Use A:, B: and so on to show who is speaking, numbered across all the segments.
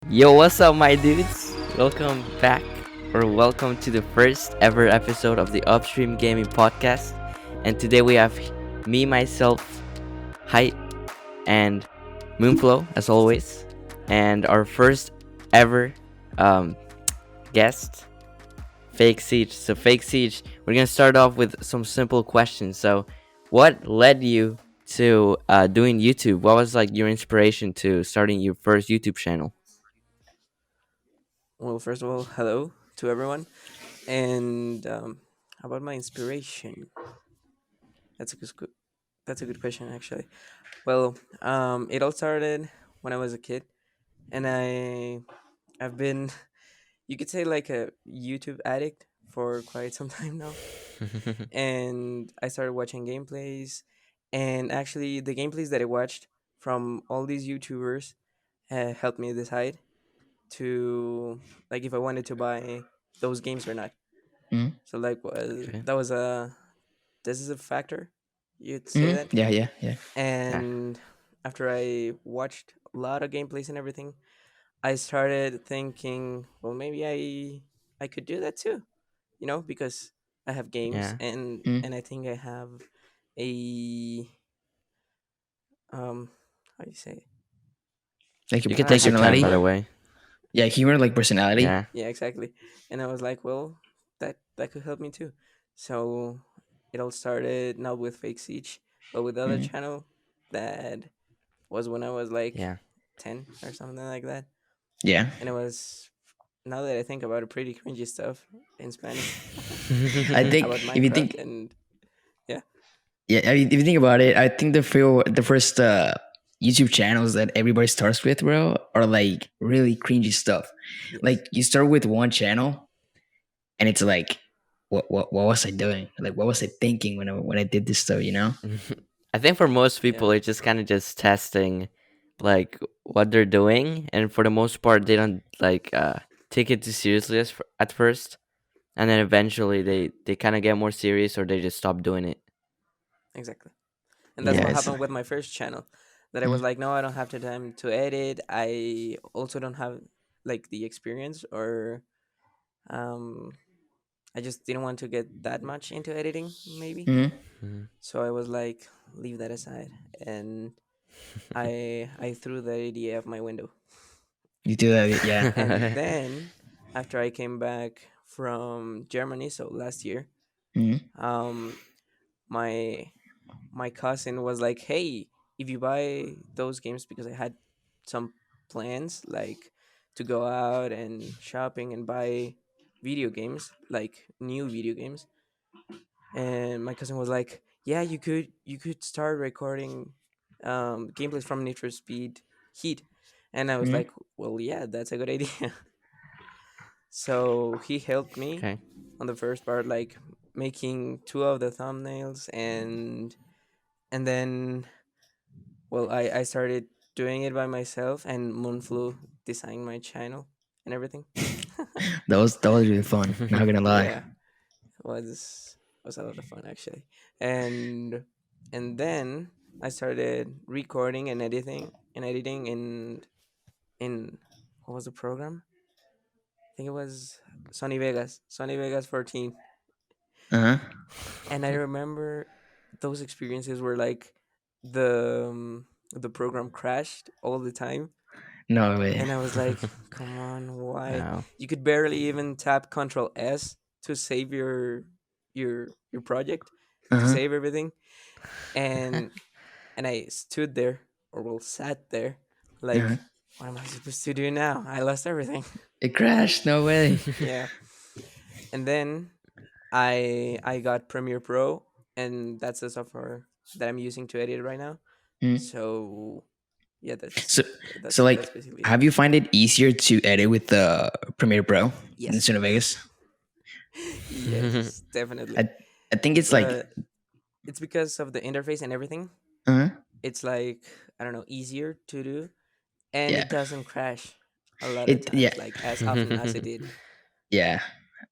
A: Yo, what's up, my dudes? Welcome back, or welcome to the first ever episode of the Upstream Gaming Podcast. And today we have me, myself, Height, and Moonflow, as always, and our first ever guest, Fake Siege. So, Fake Siege, we're gonna start off with some simple questions. So, what led you to doing YouTube? What was like your inspiration to starting your first YouTube channel?
B: Well, first of all, hello to everyone. And how about my inspiration? That's a that's a good question, actually. Well, it all started when I was a kid, and I've been, you could say, like a YouTube addict for quite some time now. And I started watching gameplays, and actually, the gameplays that I watched from all these YouTubers helped me decide to like if I wanted to buy those games or not.
C: Mm,
B: So like
A: Okay.
B: that was a this is a factor, you'd say that.
C: yeah.
A: Yeah.
B: And after I watched a lot of gameplays and everything, I started thinking, well, maybe I could do that too, because I have games
A: Yeah.
B: and I think I have a um how do you say it?
C: Like your
A: You can take your time, by
C: personality.
A: the
B: Humor.
A: way.
C: Yeah, humor, like personality.
A: Yeah.
B: Yeah, exactly. And I was like, well, that could help me too. So it all started not with Fake Siege, but with the other
C: Mm,
B: channel that was when I was like
A: Yeah.
B: 10 or something like that.
C: yeah.
B: And it was, now that I think about it, pretty cringy stuff in Spanish
C: I think
B: about
C: if you
B: Minecraft.
C: think,
B: And yeah,
C: yeah, I mean, if you think about it, I think the first YouTube channels that everybody starts with, bro, are like really cringy stuff.
B: yes,
C: Like you start with one channel, and it's like, what was I doing? Like, what was I thinking when I did this stuff? You know?
A: I think for most
B: yeah,
A: people, it's just kind of just testing, like what they're doing, and for the most part, they don't like take it too seriously at first, and then eventually they kind of get more serious or they just stop doing it.
B: exactly. And that's
C: Yeah.
B: what
A: Yeah.
C: It's
B: happened with my first channel. That I
C: mm,
B: was like, no, I don't have the time to edit. I also don't have like the experience, or um I just didn't want to get that much into editing, maybe.
C: mm.
A: Mhm.
B: So I was like, leave that aside, and I threw the idea out my window.
C: You do that, yeah.
B: And then after I came back from Germany, so last year,
C: Mm,
B: um, my my cousin was like, "Hey, if you buy those games," because I had some plans like to go out and shopping and buy video games, like new video games. And my cousin was like, "Yeah, you could start recording gameplays from Need for Speed Heat." And I was
C: mm.
B: like, "Well, yeah, that's a good idea." So he helped me
A: Okay.
B: on the first part, like making two of the thumbnails, and then, well, I started doing it by myself, and Moonflu designed my channel and everything.
C: That was really fun. Not gonna lie.
B: Yeah, was a lot of fun, actually. And then I started recording and editing in what was the program? I think it was Sony Vegas 14.
C: Uh huh.
B: And I remember those experiences were like the program crashed all the time,
C: No way.
B: and I was like, come on, why?
A: Wow.
B: You could barely even tap Control S to save your project,
C: Uh
B: to
C: huh.
B: save everything. And I stood there, or well, sat there,
C: Uh-huh.
B: like, what am I supposed to do now? I lost everything.
C: It crashed. No way.
B: Yeah. And then I got Premiere Pro, and that's the software that I'm using to edit right now.
C: Mm.
B: So yeah,
C: So,
B: that's
C: so
B: that's
C: like,
B: basically it.
C: have you find it easier to edit with the Premiere Pro in
B: Yes.
C: Sony Vegas?
B: Yes, definitely.
C: I I think it's like,
B: But it's because of the interface and everything.
C: uh,
B: It's like, I don't know, easier to do, and
C: yeah,
B: it doesn't crash a lot of
C: it yeah
B: times, like as often as it did.
C: yeah.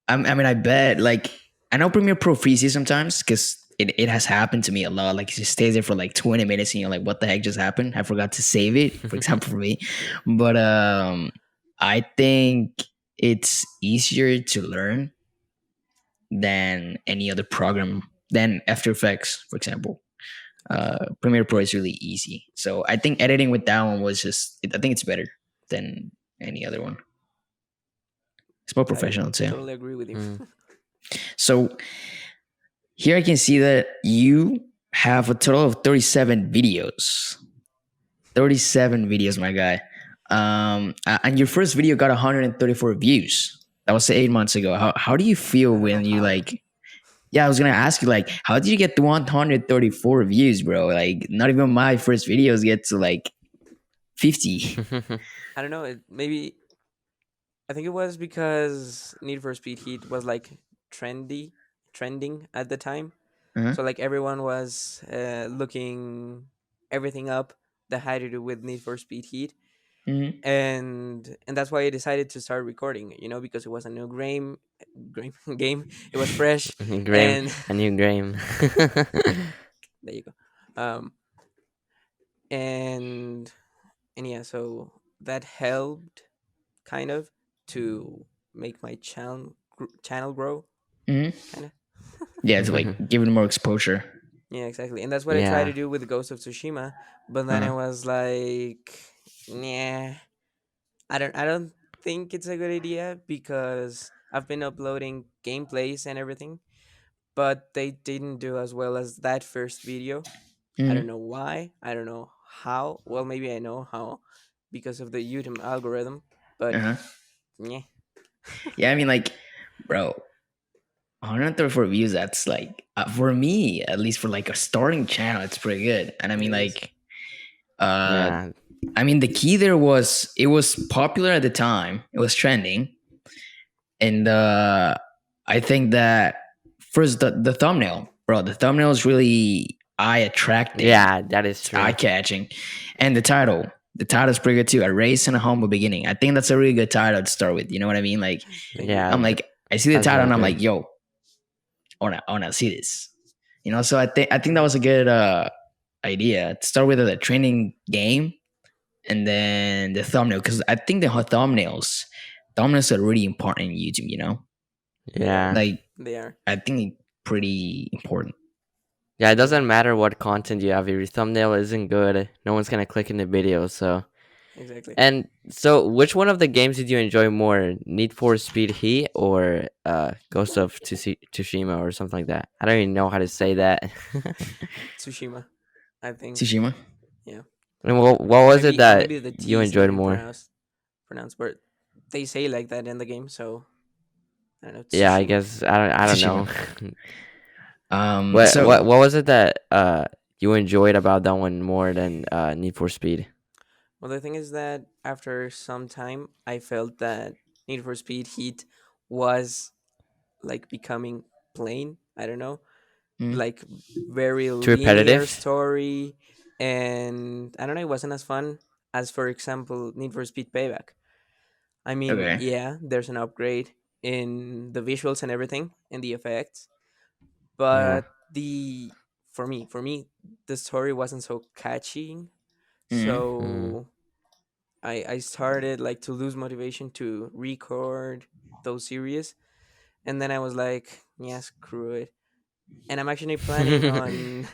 C: I mean, I bet like I know Premiere Pro freezes sometimes because it has happened to me a lot. Like it just stays there for like 20 minutes and you're like, what the heck just happened? I forgot to save it, for example, for me. But I think it's easier to learn than any other program than After Effects, for example. Premiere Pro is really easy, so I think editing with that one was just. I think it's better than any other one. It's more
B: I
C: professional too.
B: totally agree with you.
A: Mm.
C: So here I can see that you have a total of 37 videos. 37 videos, my guy. And your first video got 134 views. That was 8 months ago. How do you feel
B: I don't know
C: when you
B: how.
C: like? Yeah, I was gonna ask you like, how did you get to 134 views, bro? Like, not even my first videos get to like 50.
B: I don't know. Maybe I think it was because Need for Speed Heat was like trending at the time.
C: Uh-huh.
B: So like everyone was looking everything up that had to do with Need for Speed Heat,
C: Mhm.
B: and that's why I decided to start recording. Because it was a new game, game. It was fresh,
A: Graham,
B: and
A: a new Graham.
B: there you go. Um, and and yeah, so that helped kind of to make my channel grow,
C: Mhm.
B: kind of.
C: Yeah, to like give it more exposure.
B: Yeah, exactly. And that's what I tried
A: Yeah.
B: to do with Ghost of Tsushima, but then
C: Uh-huh.
B: I was like, nah, I don't think it's a good idea because I've been uploading gameplays and everything, but they didn't do as well as that first video. I don't
C: Mhm.
B: know why. I don't know how. Well, maybe I know how because of the YouTube algorithm, but
C: Uh-huh.
B: yeah,
C: Yeah, I mean, like, bro, 134 views. That's like for me, at least for like a starting channel, it's pretty good. And I
B: it
C: mean,
B: is.
C: like, uh,
A: Yeah.
C: I mean, the key there was it was popular at the time. It was trending, and I think that first the thumbnail, bro. The thumbnail is really eye attracting.
A: Yeah, that is
C: It's eye
A: true.
C: catching, and the title. The title's pretty good too. A race and a humble beginning. I think that's a really good title to start with. You know what I mean? Like,
B: Thank you.
A: Yeah,
C: I'm like, I see the
A: that's
C: title
A: very
C: and I'm
A: good.
C: like, yo, I wanna see this. So I think that was a good idea. To start with a training game and then the thumbnail because I think the thumbnails are really important in YouTube.
B: They are.
A: Yeah.
C: Like
B: They are.
C: I think it's pretty important.
A: Yeah, it
B: They
A: doesn't
B: are.
A: matter what content you have. If your thumbnail isn't good, no one's gonna click in the video. So,
B: Exactly.
A: and so, which one of the games did you enjoy more, Need for Speed Heat or Ghost of Tsushima or something like that? I don't even know how to say that.
B: Tsushima, I think.
C: Tsushima.
B: Yeah.
A: And what was it that
B: Maybe the
A: you
B: T is not
A: enjoyed
B: being
A: more?
B: pronounced, but they say like that in the game. So I don't know.
A: Yeah, I
B: Tsushima.
A: guess I don't
C: Tsushima.
A: know. What
C: So
A: what what was it that you enjoyed about that one more than Need for Speed?
B: Well, the thing is that after some time, I felt that Need for Speed Heat was like becoming plain. I don't know,
C: mm,
B: like very
A: Too
B: linear
A: repetitive?
B: story, and I don't know. It wasn't as fun as, for example, Need for Speed Payback. I mean,
C: okay.
B: yeah, there's an upgrade in the visuals and everything and the effects,
A: Yeah.
B: but the for me, the story wasn't so catchy.
C: Mm,
A: Mm.
B: So I started like to lose motivation to record those series, and then I was like, yeah, screw it. And I'm actually planning on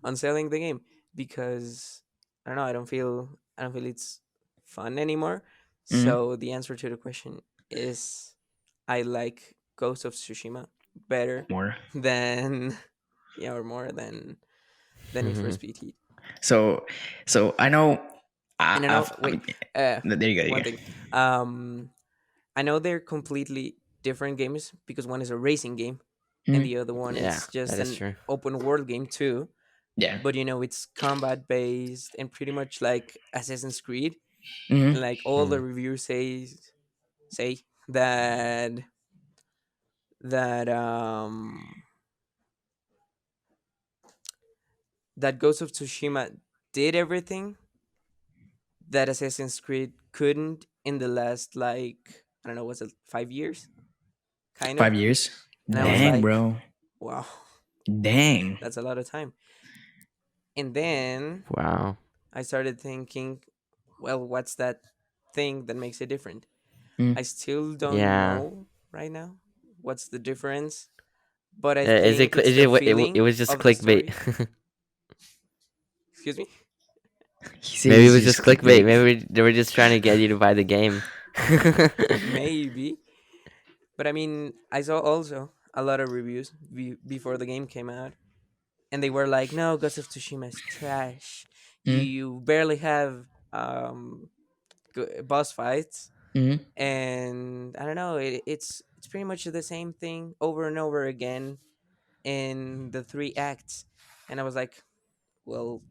B: on selling the game because I don't know, I don't feel it's fun anymore.
C: mm,
B: So the answer to the question is I like Ghost of Tsushima better
C: more.
B: than yeah, or more than Need for Speed Heat.
C: So so I know.
B: And I know,
C: I
B: wait,
C: mean, there you go. There
B: one
C: you go.
B: thing. I know they're completely different games because one is a racing game and
C: Mm,
B: the other one
A: Yeah,
B: it's just
A: that is
B: an
A: true.
B: open world game too.
C: yeah.
B: But it's combat based and pretty much like Assassin's Creed.
C: Mm,
B: And like all the
A: Mm.
B: reviews say that that Ghost of Tsushima did everything that Assassin's Creed couldn't in the last like I don't know, was it 5 years? Kind of.
C: 5 years.
B: And I was
A: Dang.
C: Dang,
B: like,
C: bro.
B: wow,
C: Dang.
B: that's a lot of time. And then
A: Wow.
B: I started thinking, well, what's that thing that makes it different?
C: Mm.
B: I still don't
A: Yeah.
B: know right now what's the difference, but I
A: Is it?
B: think it's
A: Is
B: the
A: it? It
B: feeling
A: was just
B: of the
A: clickbait.
B: story. Excuse me.
C: He said
A: Maybe it
C: it's
A: was
C: just
A: just clickbait.
C: clickbait.
A: Maybe they were just trying to get you to buy the game.
B: Maybe, but I mean, I saw also a lot of reviews before the game came out, and they were like, "No, Ghost of Tsushima is trash.
C: Mm.
B: You barely have boss fights,
C: Mm.
B: and I don't know. It's pretty much the same thing over and over again in the three acts." And I was like, "Well,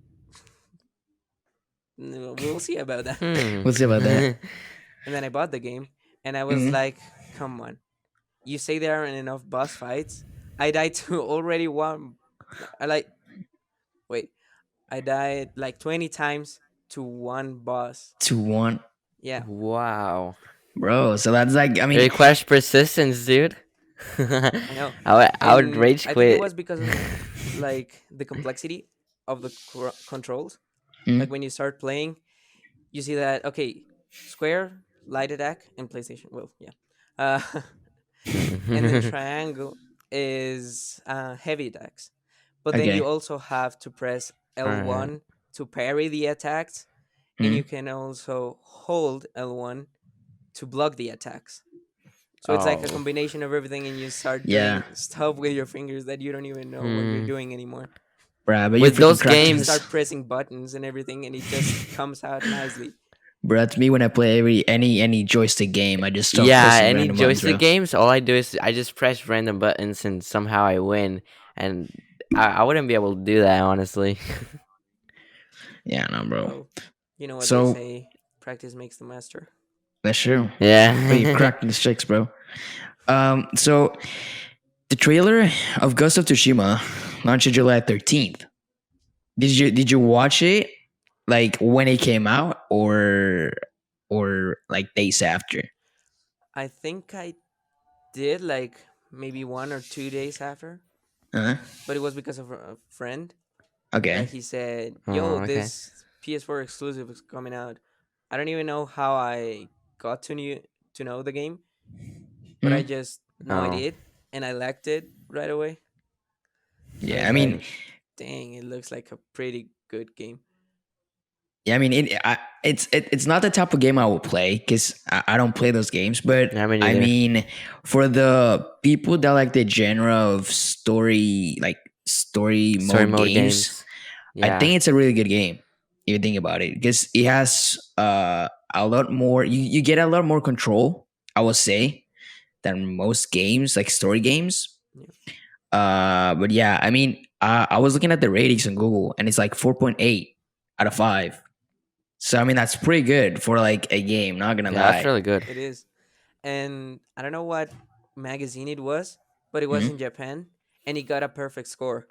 B: we'll see about that."
A: Hmm.
C: We'll see about that.
B: And then I bought the game, and I was
C: Mm.
B: like, "Come on, you say there aren't enough boss fights? I died to already one. I like wait, I died like 20 times to one boss.
C: 2-1,
B: Yeah,
A: Wow.
C: bro. So that's like, I
A: It
C: mean,
A: requires persistence, dude.
B: I know,
A: I would
B: and
A: rage
B: I think it
A: quit.
B: was because of like the complexity of the controls.
C: mm,
B: Like when you start playing, you see that okay, square, light attack, and PlayStation. Well, yeah, uh, and then triangle is heavy attacks. But then
C: okay.
B: you also have to press
A: Alright.
B: L1 to parry the attacks, and
C: Mm.
B: you can also hold L1 to block the attacks. So it's like a
A: Oh.
B: combination of everything, and you start
C: Yeah,
B: doing stuff with your fingers that you don't even know what you're
A: Hmm.
B: doing anymore.
C: bruh, but you're
A: With
C: freaking
A: those
B: And then
C: cracking.
B: you
A: games,
B: start pressing buttons and everything, and it just comes out nicely.
C: Bro, that's me when I play any joystick game. I just start
A: yeah,
C: pressing
A: any
C: random buttons,
A: joystick
C: bro.
A: games, all I do is I just press random buttons and somehow I win. And I wouldn't be able to do that, honestly.
C: Yeah, no, bro.
B: Well, you know what they
C: So
B: say: practice makes the master.
C: that's true. But you're
A: Yeah.
C: cracking the sticks, bro. So the trailer of Ghost of Tsushima launched July 13th. Did you watch it like when it came out or like days after?
B: I think I did like maybe 1 or 2 days after,
C: Uh-huh.
B: but it was because of a friend
C: Okay.
B: that he said, "Yo,
A: Oh, okay.
B: this PS4 exclusive is coming out." I don't even know how I got to know the game, but I
C: Mhm.
B: just know I
A: Oh,
B: did, and I liked it right away. I
C: Yeah,
B: was
C: I mean,
B: like, "Dang, it looks like a pretty good game."
C: yeah, I mean, it's not the type of game I will play because I don't play those games. But
A: yeah, me
C: I
A: neither.
C: mean, for the people that like the genre of story
A: Story
C: mode
A: mode
C: games,
A: games.
C: I
A: Yeah.
C: think it's a really good game. If you think about it, because it has a lot more. You get a lot more control, I would say, than most games like story games.
B: Yeah,
C: But yeah, I mean, I was looking at the ratings on Google, and it's like 4.8 out of 5. So I mean, that's pretty good for like a game. Not gonna
A: Yeah, that's
C: lie.
A: really good.
B: it is. And I don't know what magazine it was, but it was
C: Mhm.
B: in Japan, and it got a perfect score.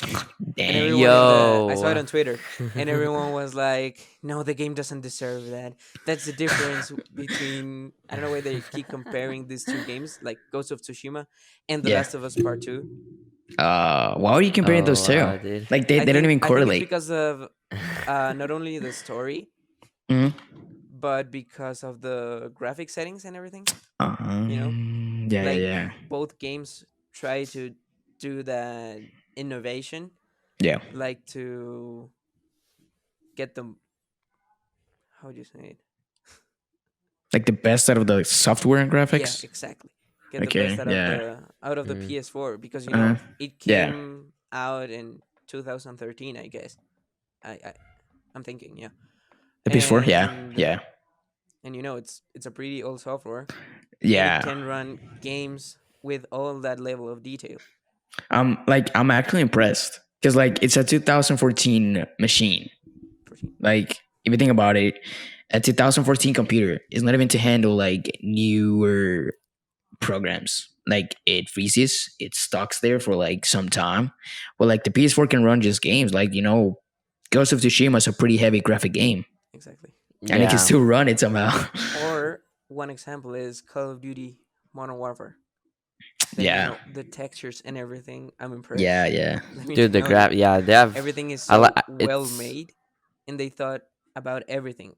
B: And
C: Dang.
B: everyone in the I saw it
A: Yo.
B: on Twitter, and everyone was like, "No, the game doesn't deserve that. That's the difference between I don't know why they keep comparing these two games, like Ghost of Tsushima and The
C: Yeah.
B: Last of Us Part Two.
C: Why are you comparing
A: Oh,
C: those two?
A: wow, dude.
C: Like they,
B: I
C: they don't
B: think
C: even
B: I think it's
C: correlate.
B: because of not only the story,
C: Mhm.
B: but because of the graphic settings and everything. You know,
C: Yeah, yeah,
B: like
C: yeah,
B: both games try to do that innovation,
C: yeah.
B: like to get them. How would you say it?
C: Like the best out of the software and
B: Yeah,
C: graphics.
B: exactly. Get the best
C: Okay. Yeah.
B: out of the
A: Mm.
B: PS4 because
C: Uh.
B: it
C: Yeah.
B: came out in 2013, I guess. I I'm thinking, yeah.
C: The PS4. Yeah.
B: And
C: Yeah.
B: it's a pretty old software, and it
C: Yeah.
B: can run games with all that level of detail.
C: I'm actually impressed because like it's a 2014 machine.
B: 14.
C: Like if you think about it, a 2014 computer is not even to handle like newer programs. Like it freezes, it stocks there for like some time. But like the PS4 can run just games. Like Ghost of Tsushima is a pretty heavy graphic game,
B: Exactly.
C: and it can
A: Yeah.
C: still run it somehow.
B: Or one example is Call of Duty Modern Warfare. That
C: Yeah,
B: the textures and everything. I'm
C: yeah,
B: impressed.
C: yeah.
B: Let me
A: Dude, the
B: tell you,
A: grab. Yeah, they have.
B: everything is so well
A: It's.
B: made, and they thought about everything.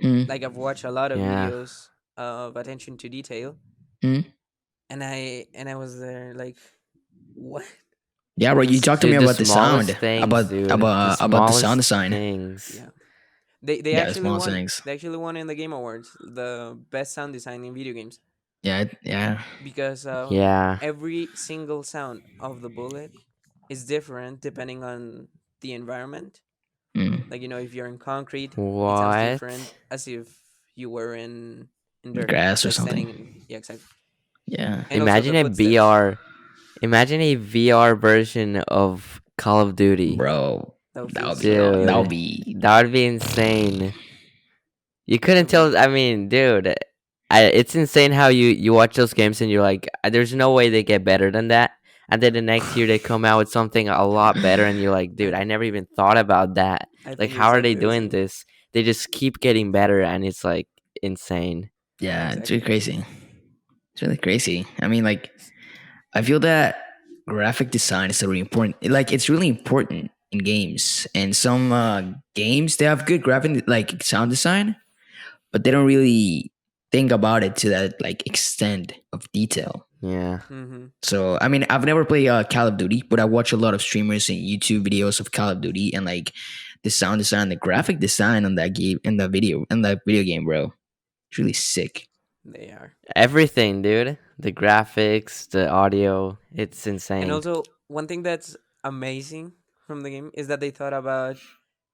C: Mm.
B: Like I've watched a lot of
A: Yeah.
B: videos of attention to detail,
C: Mhm.
B: and I was there like, what?
C: Yeah, bro. You talked to me
A: Dude, the
C: about the
A: smallest
C: sound,
A: things, dude. The
C: about the sound
A: smallest
C: design.
A: things.
B: Yeah, they
C: Yeah, the
B: actually
C: smallest
B: won.
C: things.
B: They actually won in the Game Awards the best sound design in video games
C: Yeah, yeah.
B: because
A: Yeah.
B: every single sound of the bullet is different depending on the environment.
C: Mm.
B: Like, if you're in concrete, it sounds different
A: What?
B: as if you were in dirt,
C: Grass or
B: like standing
C: something.
B: in. Yeah, exactly.
C: Yeah,
B: And also
A: Imagine
B: the
A: a
B: footsteps.
A: VR. Imagine a VR version of Call of Duty.
C: bro.
B: That would
C: That
B: feel
C: would be
B: so
C: that
B: good.
C: would
A: Dude,
C: be
A: that would be insane. You
B: That
A: couldn't
B: would be
A: tell. I mean, dude, it's insane how you watch those games and you're like, there's no way they get better than that. And then the next year they come out with something a lot better, and you're like, dude,
B: I
A: I never even thought about that.
B: I
A: Like,
B: think
A: how are they
B: exactly the
A: doing
B: same.
A: this? They just keep getting better, and it's like insane.
B: Yeah,
C: yeah. It's really
B: exactly.
C: crazy. It's really crazy. I mean, like, I feel that graphic design is really important. Like, it's really important in games, and some games they have good graphic like sound design, but they don't really think about it to that like extent of detail.
A: Yeah.
B: Mm-hmm.
C: So I mean, I've never played Call of Duty, but I watch a lot of streamers and YouTube videos of Call of Duty, and like the sound design, the graphic design on that game, in that video game, bro, it's really sick.
B: They are.
A: Everything, dude. The graphics, the audio, it's
B: And
A: insane.
B: also, one thing that's amazing from the game is that they thought about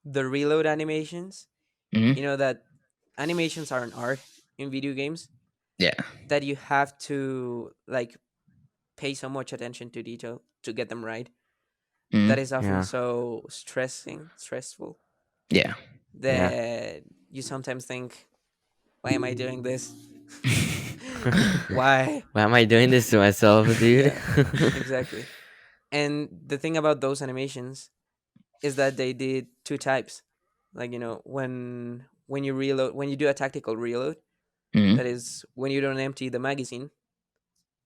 B: the reload animations.
C: Hmm.
B: You know that animations are an art in video games,
C: Yeah.
B: that you have to like pay so much attention to detail to get them right.
C: Hmm.
B: That is often
A: Yeah.
B: so stressful
C: Yeah.
A: Yeah.
B: that you sometimes think, why am I doing this? Why?
A: Why am I doing this to myself, dude?
B: Yeah, exactly. And the thing about those animations is that they did two types. Like, when you reload, when you do a tactical reload,
C: Hmm.
B: that is when you don't empty the magazine,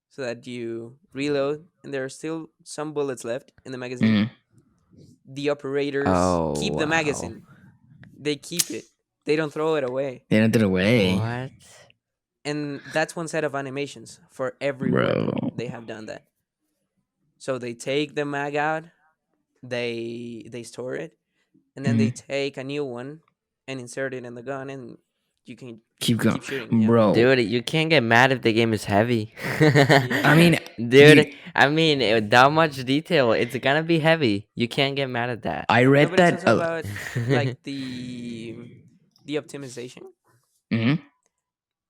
B: so that you reload and there are still some bullets left in the magazine.
C: Hmm.
B: The operators
A: Oh,
B: keep the
A: wow.
B: magazine. They keep it. They don't throw it away.
C: They don't do it away,
A: What?
B: And that's one set of animations for every
C: bro.
B: weapon. They have done that. So they take the mag out, they store it, and then they
C: Hmm.
B: take a new one and insert it in the gun, and you can
C: Keep going,
B: keep shooting. Yeah.
C: bro.
A: Dude, you can't get mad if the game is heavy.
C: I
B: Yeah.
C: mean,
A: Dude,
C: you.
A: I mean, that much detail, it's gonna be heavy. You can't get mad at that.
C: I
B: No,
C: read
B: but it's
C: that.
B: also about like the optimization.
C: Mhm.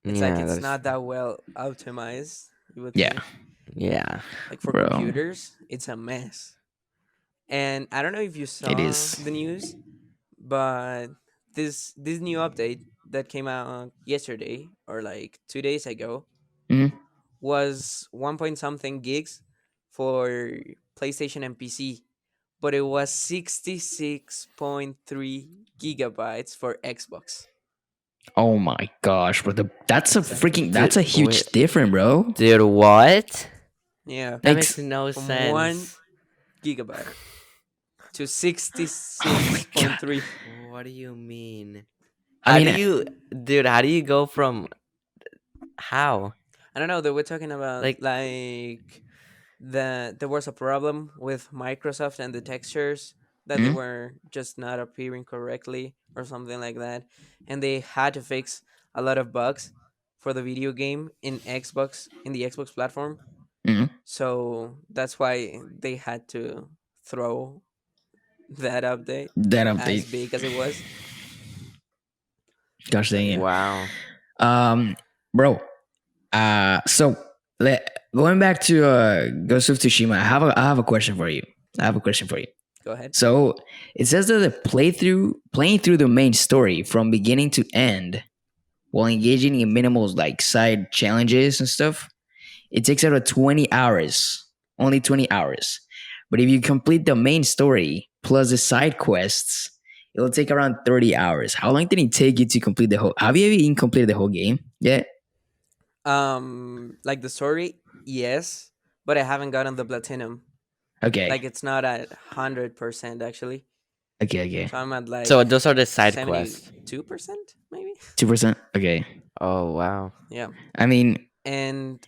B: It's like
A: Yeah,
B: it's
A: that's
B: not that well optimized, you would
C: Yeah,
B: think.
A: yeah.
B: Like for
C: bro.
B: computers, it's a mess. And I don't know if you
C: It
B: saw
C: is.
B: the news, but this new update that came out yesterday or like 2 days ago
C: Mhm.
B: was 1 point something gigs for PlayStation and PC, but it was 66.3 gigabytes for Xbox.
C: Oh my gosh, bro. That's a
B: Exactly.
C: freaking.
A: Dude,
C: That's a
A: wait,
C: huge difference, bro.
A: dude, what?
B: Yeah,
A: That
C: Makes.
A: makes no
B: from 1
A: sense.
B: gigabyte to
C: Oh my god.
B: 66.3.
A: What do you mean?
C: I
A: How
C: mean,
A: do you, dude, how do you go from, how?
B: I don't know. They were talking about
A: Like,
B: like there was a problem with Microsoft and the textures, that they
C: mhm,
B: were just not appearing correctly or something like that, and they had to fix a lot of bugs for the video game in the Xbox platform.
C: mhm.
B: So that's why they had to throw that update
C: That
B: as
C: update.
B: big as it was.
C: Gosh
B: But
C: dang it.
B: yeah,
A: wow.
C: Bro. Going back to Ghost of Tsushima, I have a question for you. I have a question for you.
B: go ahead.
C: So it says that the playing through the main story from beginning to end while engaging in minimal like side challenges and stuff, it takes out of 20 hours. Only 20 hours. But if you complete the main story plus the side quests, it'll take around 30 hours. How long did it take you to complete the whole? Have you ever even completed the whole game yet?
B: Like the story, yes, but I haven't gotten the platinum.
C: Okay.
B: Like it's not at 100% actually.
C: Okay.
B: So I'm at
A: So
B: like
A: those are the side quests.
B: 72%, maybe.
C: 2%. Okay.
A: Oh wow.
B: Yeah,
C: I mean,
B: and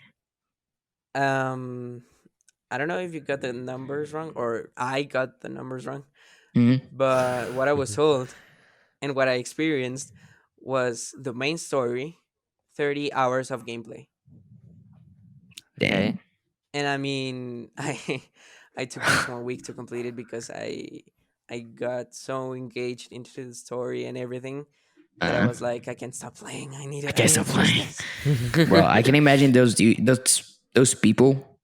B: um, I don't know if you got the numbers wrong or I got the numbers wrong,
C: mm,
B: but what I was told and what I experienced was the main story, 30 hours of gameplay.
A: Okay.
C: dang.
B: And I mean, I took just 1 week to complete it because I got so engaged into the story and everything that I
C: Uh,
B: was like, I can't stop playing.
C: I
B: I
C: can't
B: need to
C: stop
B: finish
C: playing.
B: this.
C: Bro, I can imagine those people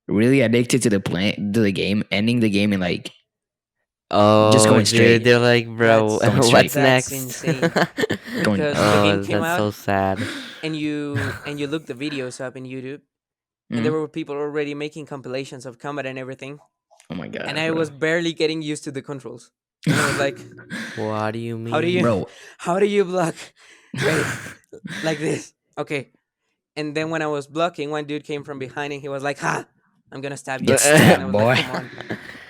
C: really addicted to the game, ending the game and like just
A: Oh,
C: going
A: dude,
C: straight,
A: they're like, bro,
B: That's
C: going
A: what's
C: straight,
B: that's
A: next?
B: insane
C: going.
B: because the game
A: Oh,
B: came
A: that's
B: out
A: so sad.
B: and you look the videos up in YouTube and there
C: Mm?
B: were people already making compilations of combat and everything,
C: Oh my
B: and
C: god,
B: I
C: bro.
B: was barely getting used to the controls, and I was like,
A: What do you
B: how do you
A: mean?
C: Bro.
B: how do you block? Wait, like this? Okay. And then when I was blocking, one dude came from behind and he was like, "Ha, I'm gonna stab you."
C: Get
B: And I
C: stabbed,
B: was like,
C: boy.
B: "Come on."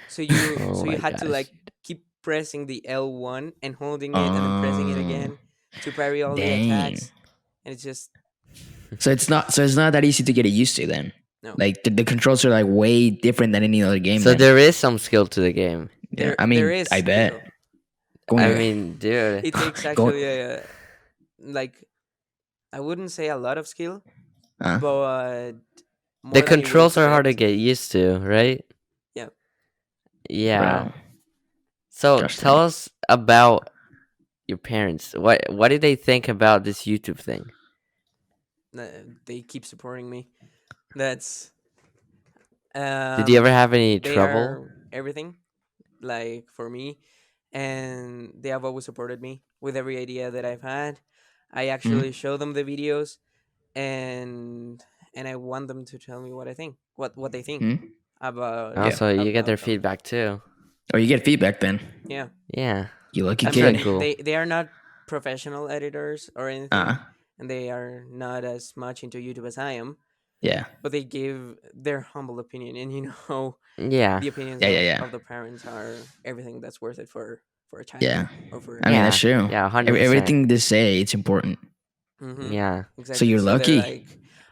B: So
A: Oh
B: you
A: my
B: had to
A: gosh.
B: like keep pressing the L1 and holding it and then pressing it
C: Um,
B: again to parry all the
C: dang.
B: attacks. And it's just
C: So it's not that easy to get used to then.
B: no.
C: Like the controls are like way different than any other game
A: So
C: then.
A: there is some skill to the game.
C: Yeah, I
B: There
C: mean,
B: is
C: I bet
B: skill.
C: going
A: I
B: Uh,
A: mean, dude.
B: it takes
C: going
B: actually like I wouldn't say a lot of skill,
C: uh,
B: but
A: The
B: more than you would
A: controls are hard to
B: expect.
A: get used to, right?
B: Yeah.
A: Yeah.
C: bro.
A: So
C: Trust
A: tell
C: me.
A: us about your parents. What did they think about this YouTube thing?
B: They keep supporting me. That's
A: Did you ever
B: um
A: have any
B: they
A: trouble?
B: are everything like for me, and they have always supported me with every idea that I've had. I actually
C: Mm?
B: show them the videos, and I want them to tell me what I think, what they think
C: Mm? Yeah.
A: Also, you get their
B: about them.
A: feedback too.
C: Or you get feedback then.
B: Yeah.
A: Yeah,
C: You lucky
B: I
A: that's really
C: kid.
B: mean,
A: cool.
B: they are not professional editors or anything,
C: Uh,
B: and they are not as much into YouTube as I am,
C: yeah.
B: but they give their humble opinion, and
A: Yeah,
B: the opinions
C: Yeah, yeah, yeah.
B: of the parents are everything that's worth it for a child
C: Yeah.
B: or for
C: I mean, that's
A: yeah,
C: true.
A: yeah, 100%.
C: Everything they say, it's important.
B: mm-hmm,
A: Yeah,
C: So
B: exactly.
C: you're
B: So they're
C: lucky.
B: like,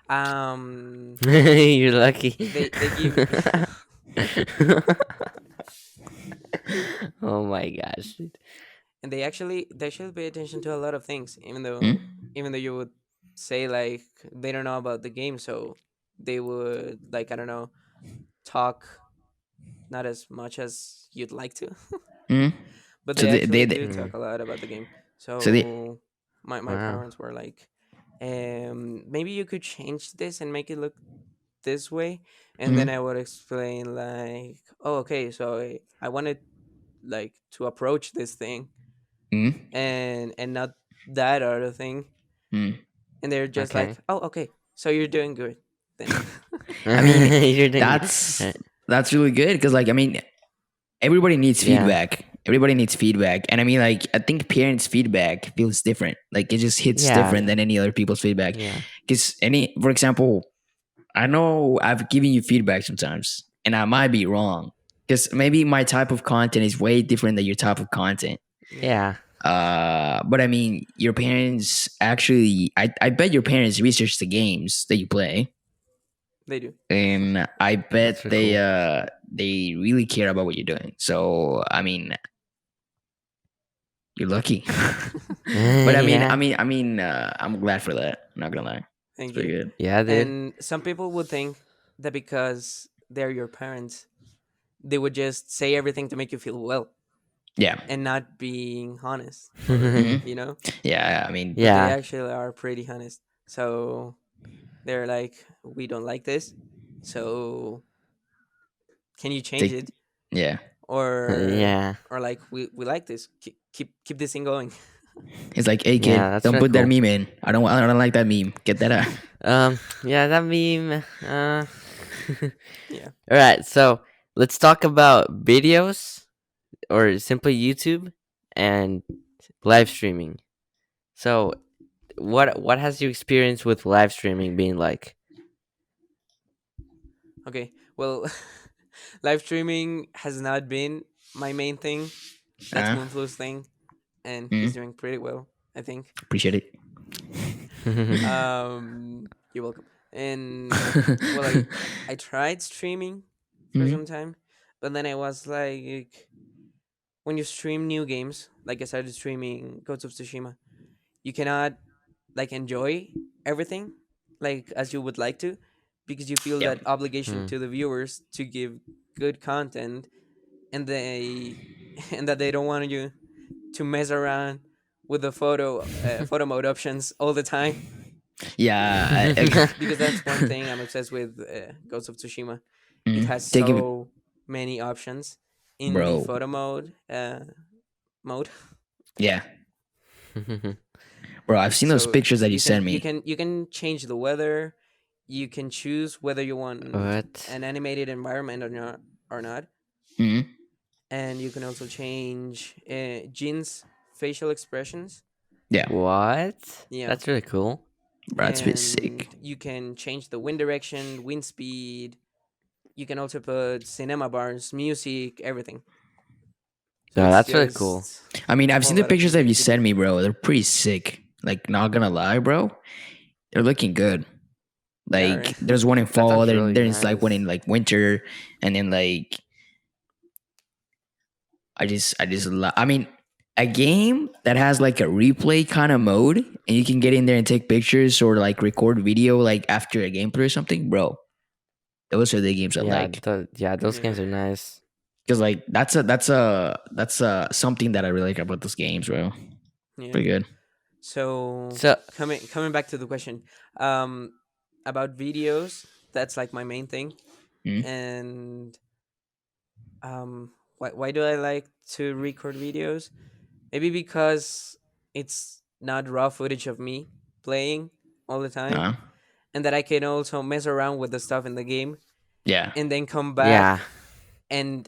B: um,
A: you're lucky.
B: they give,
A: Oh my gosh.
B: and they should pay attention to a lot of things,
C: Mm?
B: even though you would say like they don't know about the game, so they would like I don't know talk not as much as you'd like to,
C: Mm?
B: but
C: So
B: they actually
C: they
B: do
A: Mm,
B: talk a lot about the game.
C: so they
B: So my
A: wow.
B: parents were like, maybe you could change this and make it look this way, and then
C: mm?
B: I would explain like, oh, okay, so I wanted like to approach this thing
C: Mm?
B: and not that other thing,
C: Mm?
B: and they're just like,
A: Okay.
B: oh, okay, so you're doing good then.
C: I mean,
A: You're doing
C: that's that's really good because like I mean, everybody needs
A: yeah,
C: feedback. Everybody needs feedback, and I mean, like I think parents' feedback feels different. Like it just hits
A: yeah,
C: different than any other people's feedback.
A: yeah,
C: Because for example, I know I've given you feedback sometimes, and I might be wrong. Because maybe my type of content is way different than your type of content.
B: Yeah,
A: yeah,
C: But I mean, your parents actually, I bet your parents research the games that you play,
B: they do.
C: and I
A: that's
C: bet
A: really cool.
C: they really care about what you're doing. So I mean, you're lucky. But
A: Yeah,
C: I'm glad for that. I'm not gonna lie, it's
B: Thank
C: pretty
B: you.
C: good.
A: yeah, dude.
B: And some people would think that because they're your parents, they would just say everything to make you feel well
C: Yeah.
B: and not being honest, or
C: Mhm.
B: you know.
C: Yeah. I mean,
B: But they
A: Yeah,
B: actually are pretty honest. So they're like, we don't like this, so can you change
C: take
B: it,
C: yeah.
B: or
A: yeah,
B: like we like this, keep this thing going.
C: It's like, hey
A: yeah.
C: kid,
A: That's
C: don't
A: really
C: put that
A: cool.
C: meme in. I don't like that meme. Get that out.
A: Yeah, that meme.
B: Yeah.
A: All right, so let's talk about videos or simply YouTube and live streaming. So, what has your experience with live streaming been like?
B: Okay. Well, live streaming has not been my main thing. That's
C: Uh,
B: Moonflu's thing, and he's
C: mm,
B: doing pretty well, I think.
C: appreciate it.
B: You're welcome. And well, I tried streaming for
C: Mhm.
B: some time, but then I was like, when you stream new games, like I started streaming Ghost of Tsushima, you cannot like enjoy everything like as you would like to, because you feel
C: Yep.
B: that obligation
A: Hmm.
B: to the viewers to give good content, and they and that they don't want you to mess around with the photo mode options all the time,
C: Yeah.
B: because that's one thing I'm obsessed with Ghost of Tsushima. It has
C: Take it,
B: so many options in the
C: bro.
B: photo mode.
C: Yeah, bro. I've seen those
B: So
C: pictures that you
B: you can
C: sent
B: you
C: me.
B: can you can change the weather. You can choose whether you want
A: What?
B: an animated environment or not,
C: Mhm.
B: and you can also change Jin's facial expressions.
C: Yeah,
A: What?
B: Yeah,
A: That's really cool.
C: bro. That's pretty sick.
B: and you can change the wind direction, wind speed. You can also put cinema bars, music, everything. So
A: No,
B: it's
A: that's really cool.
B: just
C: I mean,
B: a
C: I've
B: whole
C: seen the
B: lot of
C: pictures
B: things
C: that
B: that
C: you
B: you can do.
C: sent me, bro. They're pretty sick. Like, not gonna lie, bro. They're looking good.
B: They are.
C: Like, there's one in
A: That
C: fall.
A: sounds
C: Then
A: really
C: there's like one
A: nice.
C: in like winter, and then like I mean, a game that has like a replay kind of mode, and you can get in there and take pictures or like record video like after a gameplay or something, bro. Those are the games I
A: Yeah,
C: like.
A: yeah, those
B: Yeah,
A: games are nice.
C: Because like that's something that I really like about those games, bro.
B: yeah.
C: Pretty good.
B: So
A: So,
B: coming back to the question, um, about videos, that's like my main thing.
C: Mm.
B: And why do I like to record videos? Maybe because it's not raw footage of me playing all the time,
C: Uh,
B: and that I can also mess around with the stuff in the game,
C: yeah,
B: and then come back
A: yeah,
B: and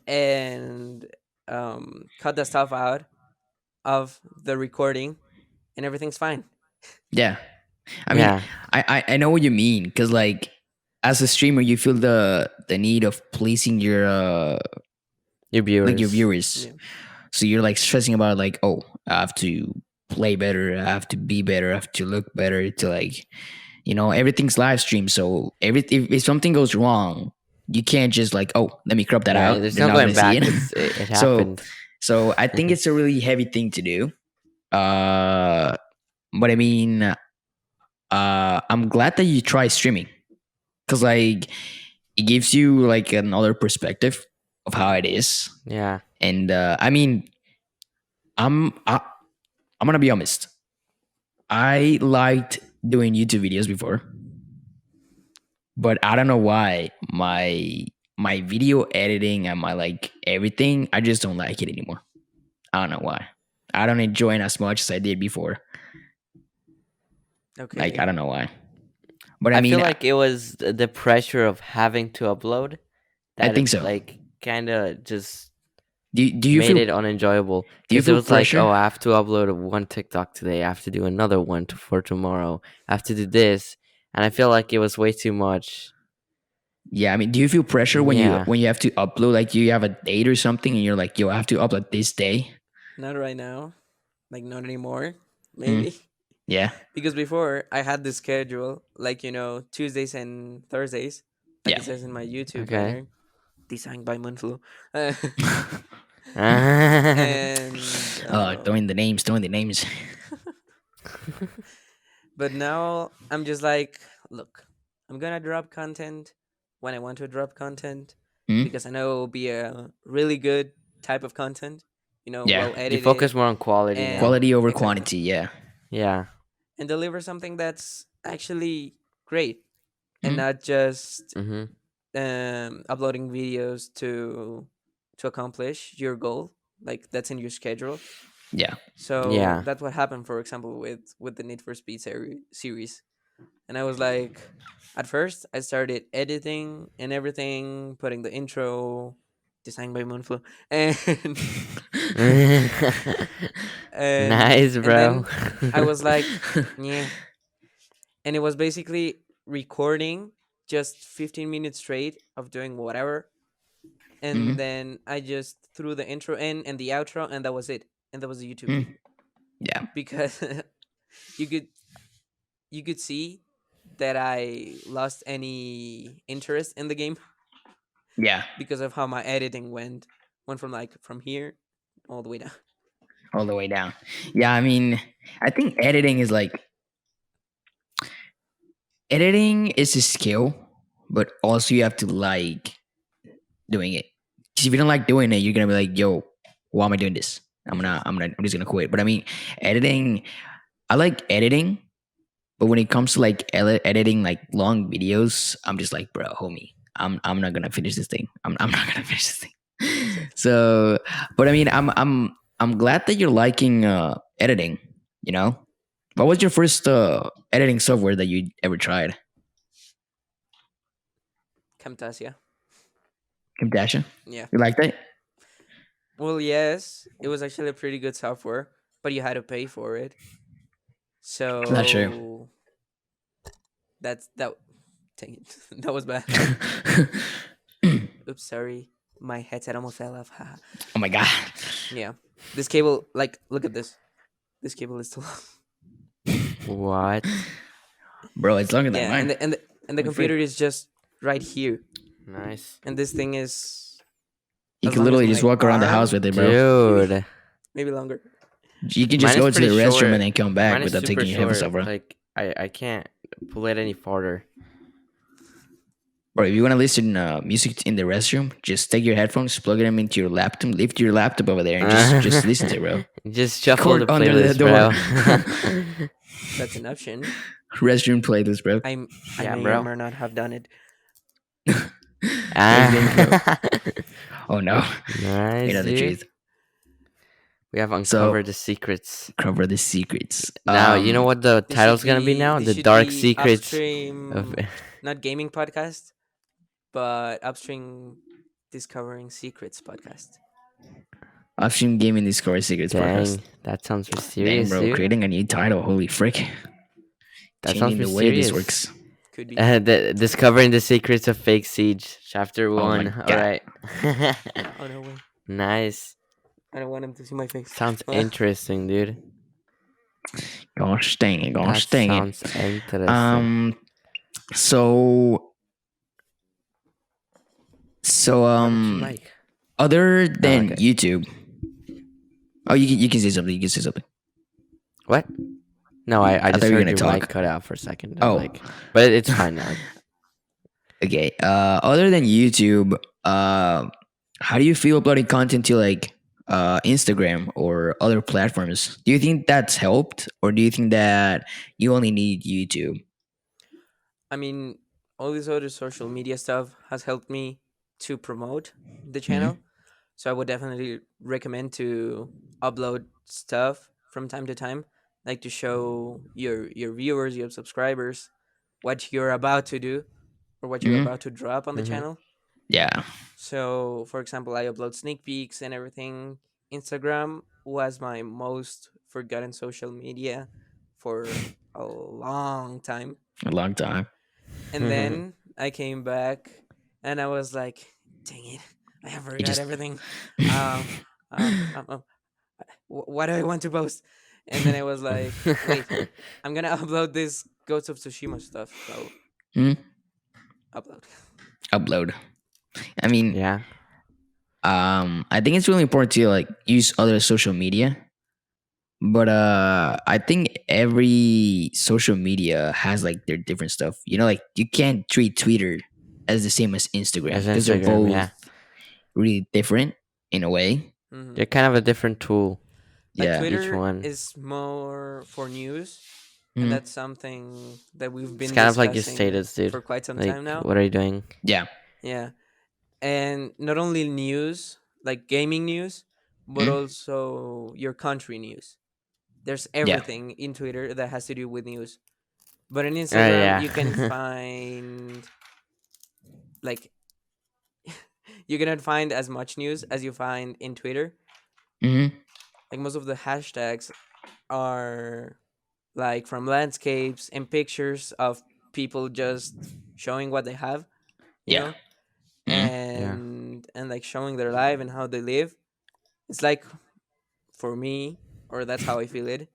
B: cut the stuff out of the recording, and everything's fine.
C: yeah. I mean,
A: yeah,
C: I know what you mean. Because like as a streamer, you feel the need of pleasing your
A: your
C: like your
A: viewers.
C: viewers.
B: Yeah,
C: So you're like stressing about like, oh, I have to play better, I have to be better, I have to look better to like, everything's live stream. So if something goes wrong, you can't just like, oh, let me crop that
A: Yeah,
C: out.
A: there's
C: They're
A: no
C: not gonna
A: going
C: see
A: back.
C: it.
A: It
C: so
A: happened.
C: so I think it's a really heavy thing to do. Uh, but I mean, I'm glad that you try streaming because like it gives you like another perspective of how it is.
A: Yeah,
C: And I mean, I'm I, I'm gonna be honest. I liked doing YouTube videos before, but I don't know why my video editing and my like everything, I just don't like it anymore. I don't know why. I don't enjoy it as much as I did before. Like I
B: okay.
C: don't know why. But I
A: I feel
C: mean,
A: like it was the pressure of having to upload
C: I
A: that
C: think so.
A: like kind of just
C: Do you
A: made
C: feel
A: it unenjoyable
C: do you
A: because it
C: feel
A: was like,
C: pressure?
A: oh, I have to upload one TikTok today. I have to do another one for tomorrow. I have to do this, and I feel like it was way too much.
C: Yeah, I mean, do you feel pressure when you
A: Yeah,
C: when you have to upload? Like you have a date or something, and you're like, yo, I have to upload this day.
B: Not right now, like not anymore.
C: Mm,
B: Maybe
C: yeah,
B: because before I had the schedule, like Tuesdays and Thursdays, like
C: yeah.
B: it says in my YouTube
A: okay.
B: banner, designed by Moonflu. And
C: Throwing the names, throwing the names.
B: but now I'm just like, look, I'm gonna drop content when I want to drop content,
C: Mm,
B: because I know it will be a really good type of content,
C: yeah,
B: well
A: You focus
B: edited,
A: more on quality now.
B: and
C: quality over
B: exactly,
C: quantity. Yeah.
A: Yeah,
B: and deliver something that's actually great, and
C: Mm,
B: not just
A: mm-hmm.
B: uploading videos to accomplish your goal, like that's in your schedule.
C: yeah.
B: So
A: Yeah.
B: that's what happened, for example, with the Need for Speed series. And I was like, at first I started editing and everything, putting the intro, designed by Moonflow, and
A: Nice,
B: and
A: bro.
B: then I was like, yeah. And it was basically recording just 15 minutes straight of doing whatever,
C: Mhm,
B: and then I just threw the intro in and the outro, and that was it, and that was the YouTube
C: mm,
B: video.
C: yeah.
B: Because you could you could see that I lost any interest in the game
C: Yeah,
B: because of how my editing went from like from here all the way down.
C: all the way down. Yeah, I mean, I think editing is a skill, but also you have to like doing it. Because if you don't like doing it, you're gonna be like, "Yo, why am I doing this? I'm just gonna quit." But I mean, editing. I like editing, but when it comes to like editing like long videos, I'm just like, bro, homie, I'm not gonna finish this thing. I'm not gonna finish this thing.
B: Exactly.
C: So, but I mean, I'm glad that you're liking editing. You know, what was your first editing software that you ever tried?
B: Camtasia.
C: Camtasia.
B: Yeah.
C: You like that?
B: Well, yes, it was actually a pretty good software, but you had to pay for it.
C: Not sure.
B: So that's that. Dang it, that was bad. Oops, sorry. My headset almost fell off. Haha.
C: Oh my god,
B: Yeah, this cable, like, look at this. This cable is still.
A: What?
C: bro, it's longer than
B: Yeah,
C: mine.
B: and the
C: Holy frick.
B: computer is just right here,
A: Nice.
B: and this thing is
C: You
B: as
C: can
B: long as
C: literally just
B: my
C: walk around the house
B: arm,
C: with it, bro.
A: Dude.
B: maybe longer.
C: You can just
A: Mine is
C: go to the
A: pretty
C: restroom
A: short.
C: and then come back
A: Mine is
C: without
A: super
C: taking your headphones
A: short.
C: off, bro.
A: Like I can't pull it any farther.
C: Bro, if you want to listen music in the restroom, just take your headphones, plug them into your laptop, lift your laptop over there, and just listen to it, bro.
A: Just shuffle the
C: Record under the
A: playlist, bro.
B: That's an option.
C: Restroom playlist, bro.
B: I
A: Yeah,
B: may
A: bro.
B: or may not have done it.
A: Ah.
C: Oh no, you
A: Nice,
C: know the
A: dude.
C: truth.
A: We have
C: So
A: uncovered the secrets.
C: cover the secrets.
A: Now you know what the
B: This
A: title's
B: should
A: gonna be
B: be
A: now?
B: this
A: The
B: should
A: dark
B: be
A: secrets of
B: upstream, not gaming podcast, but upstream discovering secrets podcast.
C: Upstream Gaming Discovery Secrets podcast.
A: Dang, that sounds
C: Dang,
A: mysterious,
C: bro,
A: dude.
C: creating a new title. Holy frick!
A: That sounds
C: Changing the way this
A: mysterious.
C: works.
B: Could be.
A: Discovering the secrets of fake siege, chapter
C: Oh my
A: 1.
C: God.
A: All right.
B: Oh no way!
A: Nice.
B: I don't want him to see my face.
A: Sounds interesting, dude.
C: Gosh dang it! Gosh
A: That
C: dang it!
A: sounds interesting.
C: So
A: What you like?
C: other than
A: okay.
C: YouTube. Oh, you can say something. You can say something.
A: What? No, I
C: thought
A: just
C: you were
A: heard
C: gonna
A: your mic
C: talk.
A: cut out for a second.
C: Oh.
A: But it's fine now.
C: Okay. Other than YouTube, how do you feel uploading content to like Instagram or other platforms? Do you think that's helped, or do you think that you only need YouTube?
B: I mean, all this other social media stuff has helped me to promote the channel. So I would definitely recommend to upload stuff from time to time, like to show your viewers, your subscribers, what you're about to do or what you're
C: Mhm.
B: about to drop on the
A: Mhm.
B: channel.
C: Yeah.
B: So, for example, I upload sneak peeks and everything. Instagram was my most forgotten social media for a long time.
C: A long time.
B: And then I came back and I was like, dang it, I have forgot
C: just-
B: everything. Um, what do I want to post? And then I was like, wait, I'm going to upload this Ghost of Tsushima stuff. So,
C: Mhm.
B: upload.
C: Upload. I mean,
A: Yeah.
C: I think it's really important to like use other social media. But I think every social media has like their different stuff. You know, like you can't treat Twitter as the same as Instagram
A: As
C: because they're
A: Instagram,
C: both
A: yeah.
C: really different in a way.
B: Mhm.
A: They're kind of a different tool.
B: Like
C: Yeah.
A: Each
B: Twitter
A: one.
B: is more for news,
C: Mhm.
B: and that's something that we've been
A: It's kind of like your
B: discussing
A: status, dude.
B: for quite some
A: Like,
B: time now.
A: what are you doing?
C: Yeah.
B: Yeah, and not only news, like gaming news, but
C: Mhm.
B: also your country news. There's
C: Yeah.
B: everything in Twitter that has to do with news. But in Instagram,
A: Yeah.
B: you can find like you cannot find as much news as you find in Twitter.
C: Hmm.
B: Like most of the hashtags are like from landscapes and pictures of people just showing what they have, you
C: Yeah.
B: know,
C: Mhm.
A: Yeah.
B: and like showing their life and how they live. It's like for me, or that's how I feel it,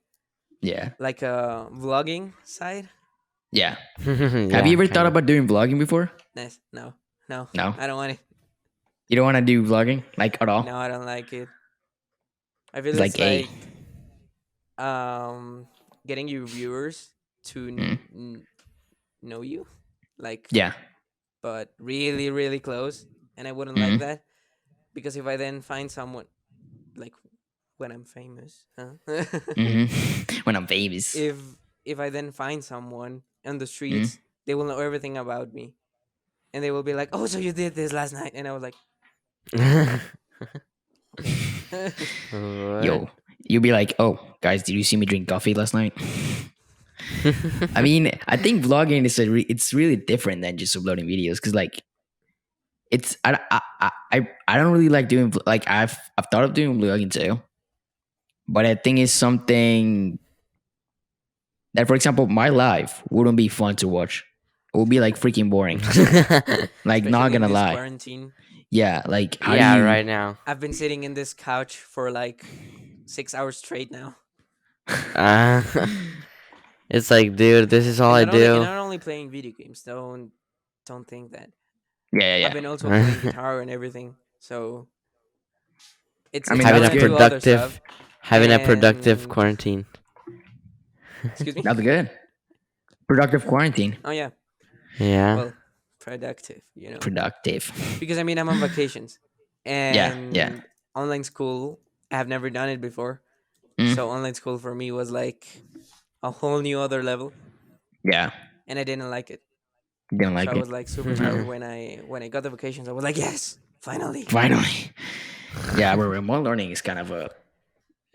C: Yeah.
B: like a vlogging side.
C: Yeah.
A: Yeah,
C: Have you ever thought
A: kinda.
C: about doing vlogging before?
B: Nice. No, no,
C: No.
B: I don't want it.
C: You don't want to do vlogging like at all?
B: No, I don't like it. I feel
C: It's like,
B: it's
C: hey.
B: like um getting your viewers to
C: Mm,
B: know you, like,
C: yeah.
B: but really, really close. And I wouldn't like
C: Mm,
B: that because if I then find someone like when I'm famous, huh?
C: when I'm famous.
B: if if I then find someone on the
C: Mm.
B: streets, they will know everything about me, and they will be like, "Oh, so you did this last night?" And I was like, "Okay."
A: What?
C: Yo, you'll be like, oh, guys, did you see me drink coffee last night? I mean, I think vlogging is it's really different than just uploading videos because like it's I don't really like doing like I've thought of doing vlogging too, but I think it's something that, for example, my life wouldn't be fun to watch. It would be like freaking boring. Like, not
B: Especially in
C: gonna
B: this
C: lie.
B: quarantine,
C: Yeah, like how
A: Yeah,
C: do you?
A: right now.
B: I've been sitting in this couch for like 6 hours straight now.
A: Uh, it's like, dude, this is all I
B: And
A: do.
B: not only playing video games. Don't think that.
C: Yeah,
B: I've been also playing guitar and everything. So it's
C: I mean,
A: having
C: that's
A: a
C: good.
B: other stuff.
A: productive
B: And
A: quarantine.
B: excuse me.
C: That's good. Productive quarantine.
B: Oh yeah.
A: Yeah.
B: Well, productive.
C: Productive.
B: Because I mean I'm on vacations,
C: Yeah, yeah.
B: and online school. I have never done it before,
C: Mm,
B: so online school for me was like a whole new other level,
C: yeah.
B: and I didn't like it.
C: Didn't
B: So
C: like
B: I
C: it.
B: was like super sad when I got the vacations. I was like, yes, finally.
C: Finally. Yeah, but remote learning is kind of a tough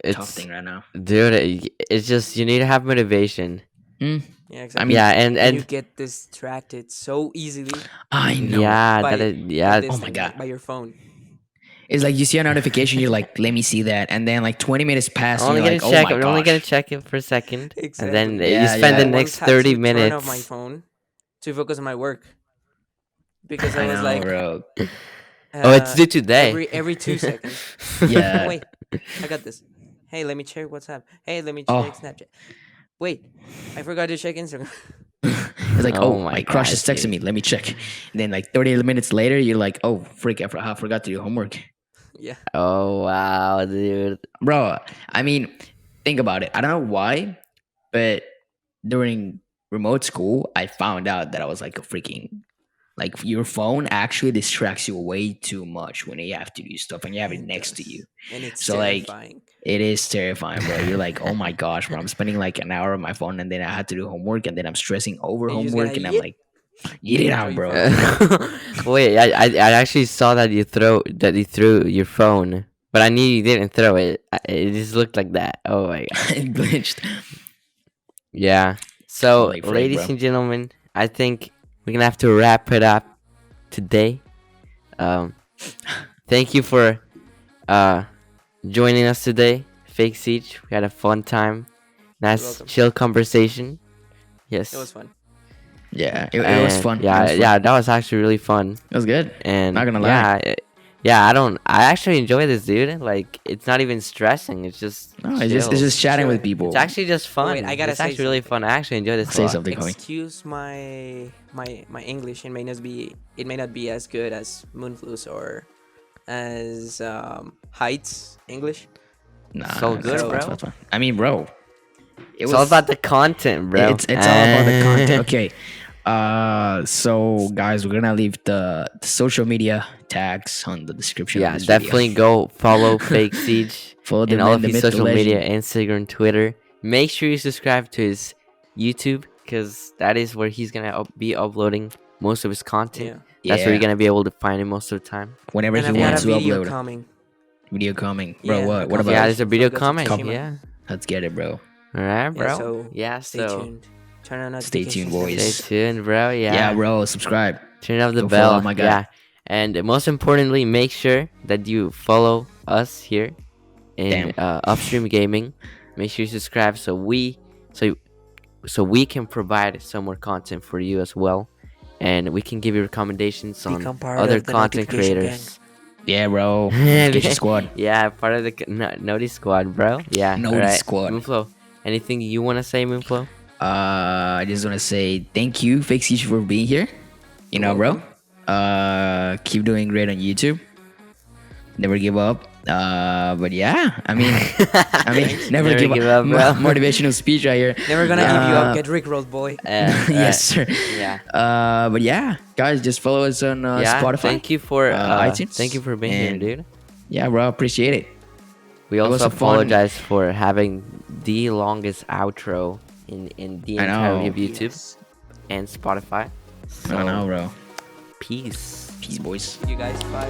A: It's
C: thing right now.
A: dude, it's just you need to have motivation.
C: Mm,
B: Yeah,
C: I
B: exactly.
C: mean,
A: Yeah,
B: And you
A: and
B: get distracted so easily
C: I know.
A: yeah,
B: by
A: that is
B: by
A: yeah.
B: this
C: Oh my
B: thing,
C: God.
B: by your phone.
C: It's like you see a notification, you're like, let me see that. And then like 20 minutes pass,
A: I'm
C: and
A: only
C: you're
A: gonna
C: like, oh
A: check.
C: my
A: I'm only gonna
C: gosh.
A: check it for a second, and then
B: Exactly.
A: you
C: Yeah,
A: spend
C: yeah.
A: the
B: I once
A: next
B: had
A: 30
B: to turn off my
A: minutes.
B: phone to focus on my work because I
C: I
B: was
C: know,
B: like,
C: bro.
A: Oh, it's due today.
B: every 2 seconds.
C: Yeah.
B: Wait, I got this. Hey, let me check WhatsApp. Hey, let me
C: Oh,
B: check Snapchat. Wait, I forgot to check Instagram.
C: it's like,
A: Oh
C: oh,
A: my
C: my crush is
A: gosh,
C: texting me.
A: dude.
C: Let me check. And then like 30 minutes later, you're like, oh, freak, I forgot to do homework.
B: Yeah.
A: Oh wow, dude.
C: Bro, I mean, think about it. I don't know why, but during remote school, I found out that I was like a freaking like your phone actually distracts you way too much when you have to do stuff and you have it
B: It
C: next to you.
B: does. And it's
C: So like
B: terrifying.
C: it is terrifying, bro. You're like, oh my gosh, bro. I'm spending like an hour on my phone and then I had to do homework and then I'm stressing over
B: And you're just gonna
C: homework and I'm
B: eat,
C: like, eat it
B: throw
C: out,
B: your
C: bro.
B: phone.
A: Wait, I actually saw that you threw your phone, but I knew you didn't throw it. It just looked like that. Oh my god.
C: It glitched.
A: Yeah. So,
C: Holy frick,
A: ladies
C: bro.
A: and gentlemen, I think we're gonna have to wrap it up today. Thank you for joining us today, Fake Siege. We had a fun time. Nice
B: welcome.
A: chill conversation. Yes.
B: It was fun.
C: Yeah, it was
A: And
C: fun.
A: Yeah,
C: It was fun.
A: yeah, that was actually really fun.
C: It was good.
A: And
C: Not gonna lie.
A: yeah, I actually enjoy this, dude. Like, it's not even stressing. It's just
C: No, it's just
A: chill.
C: chatting with
B: Sure.
C: people.
A: It's actually just fun.
B: wait, I gotta
A: it's
B: say
A: actually really
B: something.
A: fun. I actually enjoy this a
C: Say
A: lot.
C: something, homie.
B: Excuse my English. It may not be as good as Moonflu's or as Heights English.
C: Nah,
A: So good,
C: that's fine,
A: bro.
C: that's fine. I mean, bro,
A: It's all about the content, bro.
C: It's all about the content. Okay. So guys, we're gonna leave the social media tags on the description.
A: Yeah,
C: of this
A: definitely
C: video.
A: go follow Fake Siege
C: Follow the
A: and all
C: man,
A: of
C: the
A: his
C: myth, the
A: social media,
C: legend.
A: Instagram, Twitter. Make sure you subscribe to his YouTube because that is where he's gonna be uploading most of his content.
B: Yeah.
A: That's where you're gonna be able to find him most of the time.
C: Whenever
B: And
C: he
B: I've got a
C: wants to
B: video
C: upload.
B: coming.
C: Video coming, bro.
B: Yeah,
C: What?
B: a
C: What about?
A: Yeah,
C: it?
A: there's a
B: from
A: video
B: Ghost of
A: coming.
B: Tsushima.
A: Yeah.
C: Let's get it, bro.
A: All right, bro.
B: Yeah, so
A: Yeah,
B: stay
A: so
B: tuned. Turn on
C: Stay
B: notifications.
C: tuned, boys.
A: stay tuned, bro.
C: Yeah, bro. Subscribe.
A: Turn off the
C: Go
A: bell.
C: follow my guy.
A: Yeah. And most importantly, make sure that you follow us here in Upstream Gaming. Make sure you subscribe so we can provide some more content for you as well, and we can give you recommendations on
B: Become part
A: other
B: of the
A: content
B: notification
A: creators.
C: Yeah, bro. Get your squad.
A: Yeah, part of the Noti Squad, bro. Yeah.
C: Noti
A: alright.
C: Squad.
A: Moonflow, anything you want to say, Moonflow?
C: I just want to say thank you, Fake Siege, for being here. You know, bro. Keep doing great on YouTube. Never give up. But yeah, I mean, never,
A: Never
C: give
A: give
C: up.
A: up, bro.
C: Motivational speech right here.
B: Never gonna give you up. Get rickrolled, boy.
C: Yes, sir.
A: Yeah.
C: But yeah, guys, just follow us on
A: Yeah.
C: Spotify.
A: Thank you for
C: iTunes.
A: thank you for being here,
C: And
A: dude.
C: Yeah, bro, appreciate it.
A: We
C: was
A: also
C: a fun-
A: apologize for having the longest outro in the
C: I
A: entirety
C: know.
A: of YouTube
B: Yes.
A: and Spotify.
C: I don't know, bro.
A: Peace.
C: Peace, boys.
B: You guys, bye.